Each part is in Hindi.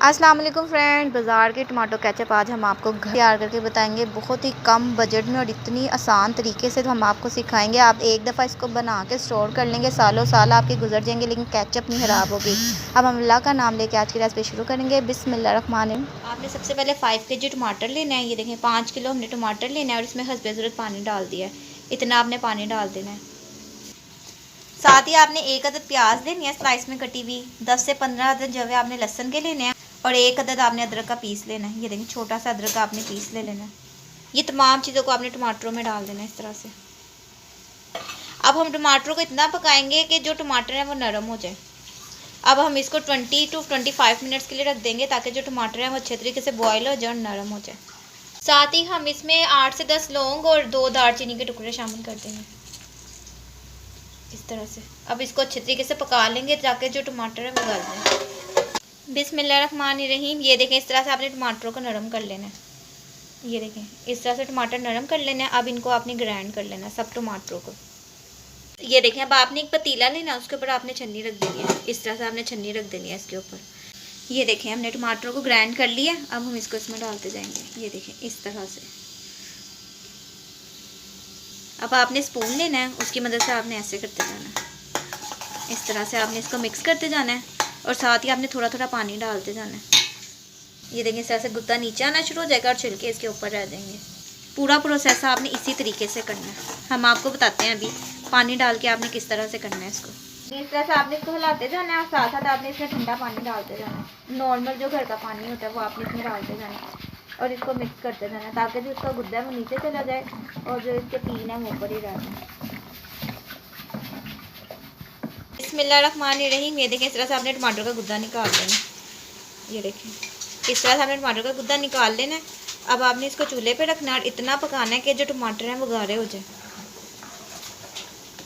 अस्सलाम वालेकुम फ्रेंड, बाज़ार के टमाटो केचप आज हम आपको घर तैयार करके बताएंगे। बहुत ही कम बजट में और इतनी आसान तरीके से तो हम आपको सिखाएंगे। आप एक दफ़ा इसको बना के स्टोर कर लेंगे, सालों साल आपके गुजर जाएंगे, लेकिन केचप नहीं ख़राब होगी। अब हम अल्लाह का नाम लेके आज की रेसिपी शुरू करेंगे। बिस्मिल्लाहिर्रहमानिर्रहीम। आपने सबसे पहले 5 kg टमाटर लेना है। ये देखें 5 किलो हमने टमाटर लेना है और इसमें हस्बे ज़रूरत पानी डाल दिया है। इतना आपने पानी डाल देना है। साथ ही आपने एक अदद प्याज लेनी है स्लाइस में कटी हुई। 10 से 15 अदद जो है आपने लहसुन के लेने हैं और एक अदद आपने अदरक का पीस लेना है। ये देखिए छोटा सा अदरक का आपने पीस ले लेना है। ये तमाम चीज़ों को आपने टमाटरों में डाल देना है इस तरह से। अब हम टमाटरों को इतना पकाएंगे कि जो टमाटर है वो नरम हो जाए। अब हम इसको 20 to 25 मिनट्स के लिए रख देंगे ताकि जो टमाटर है वो अच्छे तरीके से बॉयल हो जाए और नरम हो जाए। साथ ही हम इसमें 8 से 10 लौंग और 2 दालचीनी के टुकड़े शामिल कर देंगे इस तरह से। अब इसको अच्छे तरीके से पका लेंगे ताकि जो टमाटर है वो गल जाए। बिस्मिल्लाहिर्रहमानिर्रहीम। ये देखें इस तरह से आपने टमाटरों को नरम कर लेना है। ये देखें इस तरह से टमाटर नरम कर लेना है। अब इनको आपने ग्राइंड कर लेना है सब टमाटरों को। ये देखें अब आपने एक पतीला लेना है, उसके ऊपर आपने छन्नी रख देनी है। इस तरह से आपने छन्नी रख देनी है इसके ऊपर। ये देखें हमने टमाटरों को ग्राइंड कर लिया। अब हम इसको इसमें डालते जाएंगे। ये देखें इस तरह से। अब आपने स्पून लेना है, उसकी मदद से आपने ऐसे करते जाना है। इस तरह से आपने इसको मिक्स करते जाना है और साथ ही आपने थोड़ा थोड़ा पानी डालते जाना है। ये देखें इस तरह से गुत्ता नीचे आना शुरू हो जाएगा और छिलके इसके ऊपर रह जाएंगे। पूरा प्रोसेस आपने इसी तरीके से करना है। हम आपको बताते हैं अभी पानी डाल के आपने किस तरह से करना है इसको। इस तरह से आपने इसको हिलाते जाना है और साथ साथ आपने इसमें ठंडा पानी डालते जाना है। नॉर्मल जो घर का पानी होता है वो आपने इसमें डालते जाना है और इसको मिक्स करते जाना है ताकि जो इसका गुद्दा है वो नीचे चला जाए और जो इसके पीन है वो ऊपर ही रह जाए। बिस्मिल्लाहिर्रहमानिर्रहीम। ये देखें इस तरह से आपने टमाटर का गुद्दा निकाल लेना। ये देखें इस तरह से आपने टमाटर का गुद्दा निकाल लेना है। अब आपने इसको चूल्हे पे रखना है और इतना पकाना है कि जो टमाटर हैं वो गाढ़े हो जाए।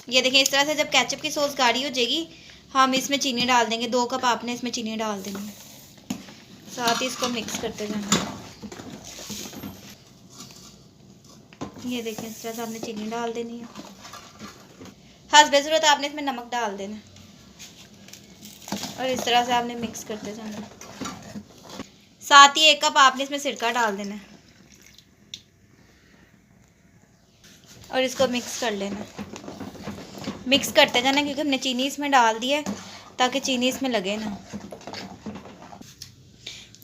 ये देखें इस तरह से जब केचप की सॉस गाढ़ी हो जाएगी हम इसमें चीनी डाल देंगे। 2 कप आपने इसमें चीनी डाल देनी है। साथ ही इसको मिक्स करते जाना। ये देखें इस तरह से आपने चीनी डाल देनी है। हस्बे ज़रूरत आपने इसमें नमक डाल देना और इस तरह से आपने मिक्स करते जाना। साथ ही 1 कप आपने इसमें सिरका डाल देना है और इसको मिक्स कर लेना। मिक्स करते जाना क्योंकि हमने चीनी इसमें डाल दी है ताकि चीनी इसमें लगे ना।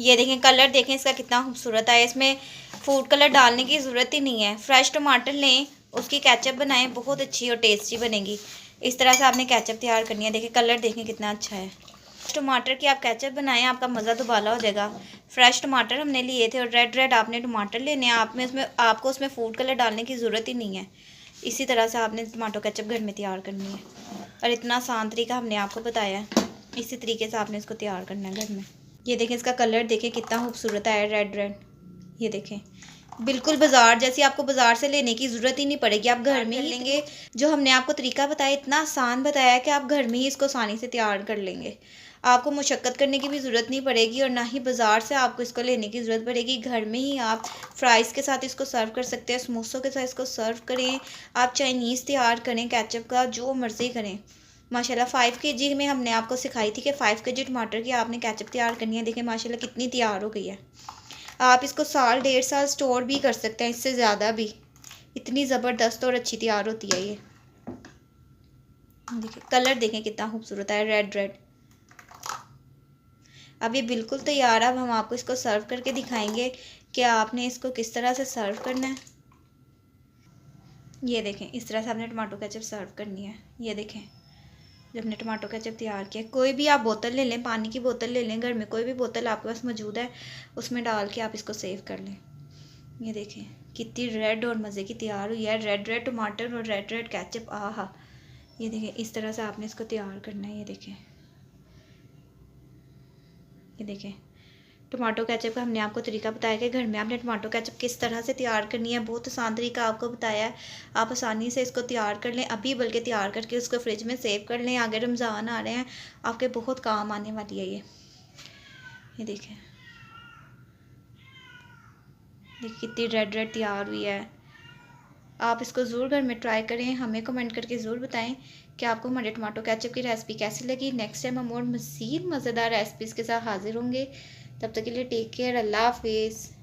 ये देखें कलर देखें इसका कितना खूबसूरत है। इसमें फूड कलर डालने की ज़रूरत ही नहीं है। फ्रेश टमाटर लें, उसकी केचप बनाएं, बहुत अच्छी और टेस्टी बनेगी। इस तरह से आपने केचप तैयार करनी है। देखें कलर देखें कितना अच्छा है। टमाटर की आप केचप बनाएं, आपका मज़ा दुबाला हो जाएगा। फ्रेश टमाटर हमने लिए थे और रेड रेड आपने टमाटर लेने हैं। आपको उसमें फूड कलर डालने की ज़रूरत ही नहीं है। इसी तरह से आपने टमाटो केचप घर में तैयार करनी है और इतना आसान तरीका हमने आपको बताया है। इसी तरीके से आपने इसको तैयार करना है घर में। ये देखें इसका कलर देखें कितना खूबसूरत है रेड रेड। ये देखें बिल्कुल बाज़ार जैसी, आपको बाज़ार से लेने की ज़रूरत ही नहीं पड़ेगी। आप घर में ही लेंगे। जो हमने आपको तरीका बताया इतना आसान बताया है कि आप घर में ही इसको आसानी से तैयार कर लेंगे। आपको मुशक्क़त करने की भी ज़रूरत नहीं पड़ेगी और ना ही बाज़ार से आपको इसको लेने की ज़रूरत पड़ेगी। घर में ही आप फ्राइज़ के साथ इसको सर्व कर सकते हैं, समोसों के साथ इसको सर्व करें, आप चाइनीज़ तैयार करें केचप का, जो मर्ज़ी करें। माशाल्लाह 5 kg में हमने आपको सिखाई थी कि 5 kg टमाटर की आपने केचप तैयार करनी है। देखें माशाल्लाह कितनी तैयार हो गई है। आप इसको साल 1.5 साल स्टोर भी कर सकते हैं, इससे ज़्यादा भी। इतनी ज़बरदस्त और अच्छी तैयार होती है ये। देखिए कलर देखें कितना खूबसूरत है रेड रेड। अब ये बिल्कुल तैयार है। अब हम आपको इसको सर्व करके दिखाएंगे कि आपने इसको किस तरह से सर्व करना है। ये देखें इस तरह से आपने टमाटो केचप सर्व करनी है। ये देखें जब हमने टमाटो केचप तैयार किया, कोई भी आप बोतल ले लें, पानी की बोतल ले लें, घर में कोई भी बोतल आपके पास मौजूद है उसमें डाल के आप इसको सेव कर लें। ये देखें कितनी रेड और मज़े की तैयार हुई है। रेड रेड टमाटर और रेड रेड केचप, आहा। ये देखें इस तरह से आपने इसको तैयार करना है। ये देखें टमाटो केचप का हमने आपको तरीका बताया कि घर में आपने टमाटो केचप किस तरह से तैयार करनी है। बहुत आसान तरीका आपको बताया है। आप आसानी से इसको तैयार कर लें अभी, बल्कि तैयार करके उसको फ्रिज में सेव कर लें। आगे रमज़ान आ रहे हैं, आपके बहुत काम आने वाली है ये देखें कितनी रेड रेड तैयार हुई है। आप इसको ज़रूर घर में ट्राई करें। हमें कमेंट करके ज़रूर बताएं कि आपको हमारे टमाटो केचप की रेसिपी कैसी लगी। नेक्स्ट टाइम हम और मज़ीद मज़ेदार रेसिपीज़ के साथ हाज़िर होंगे। तब तक के लिए टेक केयर, अल्लाह हाफिज़।